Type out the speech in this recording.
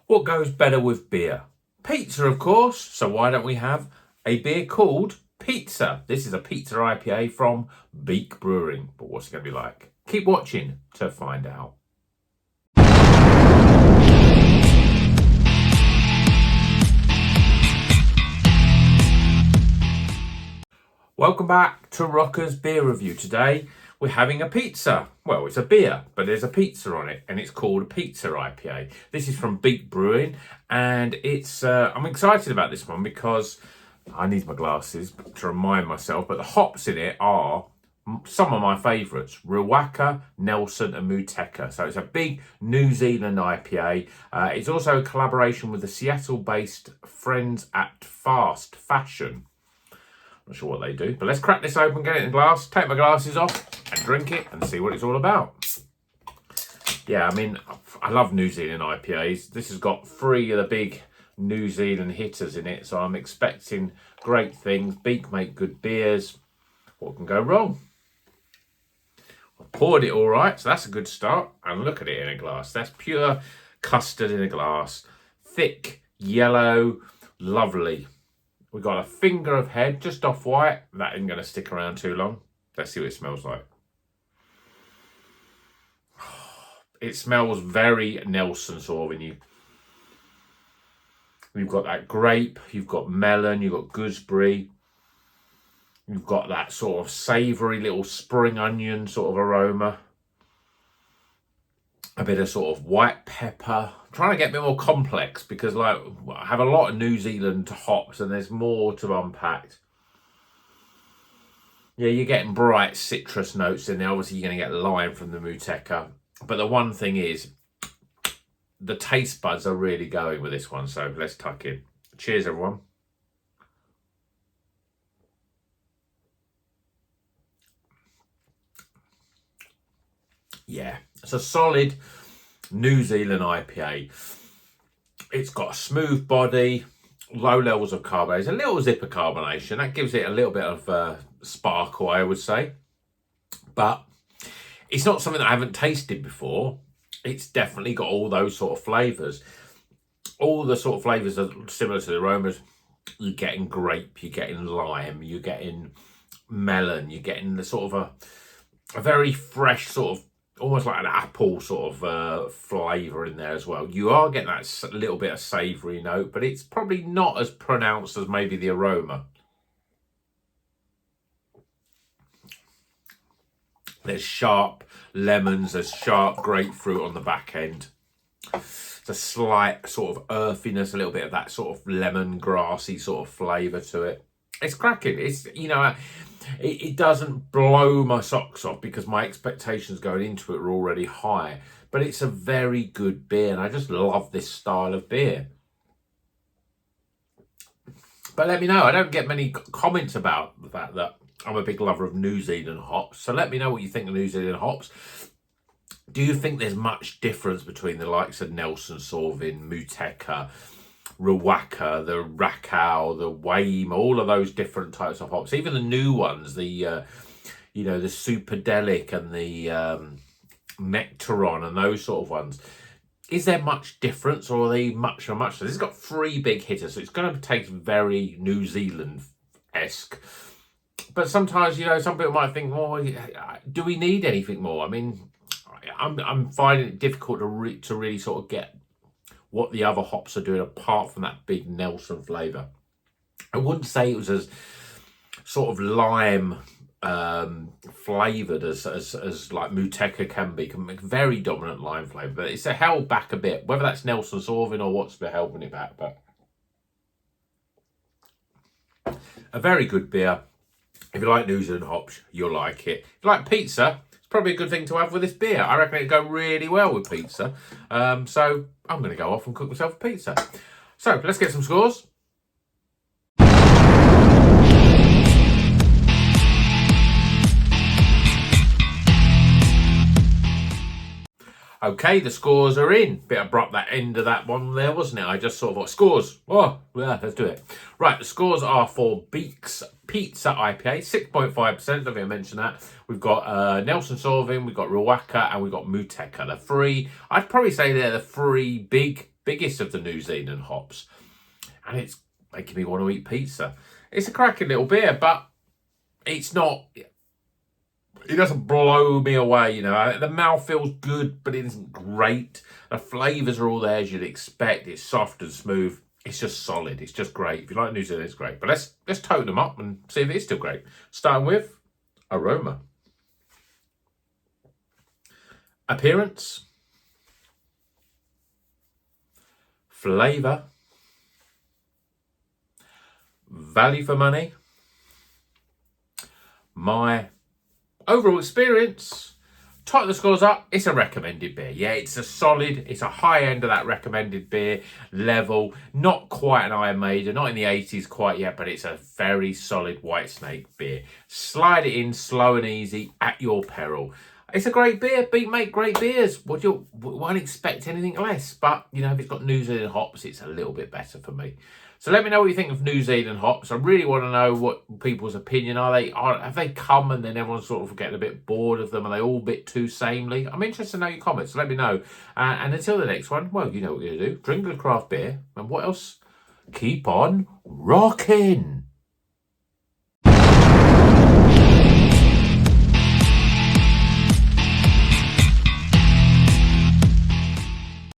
What goes better with beer? Pizza, of course. So why don't we have a beer called Pizza? This is a Pizza IPA from Beak Brewery. But what's it going to be like? Keep watching to find out. Welcome back to Rocker's Beer Review. Today we're having a pizza. Well, it's a beer, but there's a pizza on it, and it's called a Pizza IPA. This is from Beak Brewing, and it's I'm excited about this one because I need my glasses to remind myself, but the hops in it are some of my favourites: Riwaka, Nelson and Motueka. So it's a big New Zealand IPA. It's also a collaboration with the Seattle-based Friends at Fast Fashion. Not sure what they do, but let's crack this open, get it in a glass, take my glasses off and drink it and see what it's all about. Yeah, I mean, I love New Zealand IPAs. This has got 3 of the big New Zealand hitters in it, so I'm expecting great things. Beak make good beers. What can go wrong? I've poured it all right, so that's a good start. And look at it in a glass. That's pure custard in a glass. Thick, yellow, lovely. We've got a finger of head, just off white. That isn't going to stick around too long. Let's see what it smells like. It smells very Nelson sort of. You've got that grape, you've got melon, you've got gooseberry. You've got that sort of savoury little spring onion sort of aroma. A bit of sort of white pepper. I'm trying to get a bit more complex because I have a lot of New Zealand hops and there's more to unpack. Yeah, you're getting bright citrus notes in there. Obviously, you're going to get lime from the Motueka. But the one thing is, the taste buds are really going with this one. So let's tuck in. Cheers, everyone. Yeah, it's a solid New Zealand IPA. It's got a smooth body, low levels of carbonation, a little zipper carbonation. That gives it a little bit of sparkle, I would say. But it's not something that I haven't tasted before. It's definitely got all those sort of flavours. All the sort of flavours are similar to the aromas. You're getting grape, you're getting lime, you're getting melon, you're getting the sort of a very fresh sort of, almost like an apple sort of flavour in there as well. You are getting that little bit of savoury note, but it's probably not as pronounced as maybe the aroma. There's sharp lemons, there's sharp grapefruit on the back end. It's a slight sort of earthiness, a little bit of that sort of lemon grassy sort of flavour to it. It's cracking. It's, you know, it doesn't blow my socks off because my expectations going into it are already high. But it's a very good beer, and I just love this style of beer. But let me know. I don't get many comments about the fact that I'm a big lover of New Zealand hops. So let me know what you think of New Zealand hops. Do you think there's much difference between the likes of Nelson Sauvin, Motueka, Riwaka, the Rakau, the Wame, all of those different types of hops, even the new ones, the you know, the Superdelic and the Nectaron and those sort of ones? Is there much difference, or are they much or much? This has got 3 big hitters, so it's going to taste very New Zealand-esque. But sometimes, you know, some people might think, well, do we need anything more? I mean, I'm finding it difficult to really sort of get what the other hops are doing apart from that big Nelson flavour. I wouldn't say it was as sort of lime flavoured as like Motueka can be. Can make very dominant lime flavour, but it's held back a bit. Whether that's Nelson Sauvin or what's been holding it back, but a very good beer. If you like New Zealand hops, you'll like it. If you like pizza, it's probably a good thing to have with this beer. I reckon it'd go really well with pizza. So I'm going to go off and cook myself a pizza. So let's get some scores. Okay, the scores are in. Bit abrupt that end of that one there, wasn't it? I just sort of thought, scores. Oh, yeah, let's do it. Right, the scores are for Beak's Pizza IPA, 6.5%. I think I mentioned that. We've got Nelson Sauvin, we've got Riwaka, and we've got Motueka. The 3, I'd probably say they're the 3 big biggest of the New Zealand hops. And it's making me want to eat pizza. It's a cracking little beer, but it's not... It doesn't blow me away, you know. The mouth feels good, but it isn't great. The flavours are all there as you'd expect. It's soft and smooth. It's just solid. It's just great. If you like New Zealand, it's great. But let's total them up and see if it's still great. Starting with Aroma. Appearance. Flavour. Value for money. My overall experience, tighten the scores up, it's a recommended beer. Yeah, it's a solid, it's a high end of that recommended beer level. Not quite an Iron Maiden, not in the 80s quite yet, but it's a very solid White Snake beer. Slide it in slow and easy at your peril. It's a great beer. Beak make great beers. Won't expect anything less. But, you know, if it's got New Zealand hops, it's a little bit better for me. So let me know what you think of New Zealand hops. I really want to know what people's opinion are. Have they come and then everyone's sort of getting a bit bored of them? Are they all a bit too samely? I'm interested to know your comments. So let me know. And until the next one, well, you know what we're going to do. Drink good craft beer. And what else? Keep on rocking.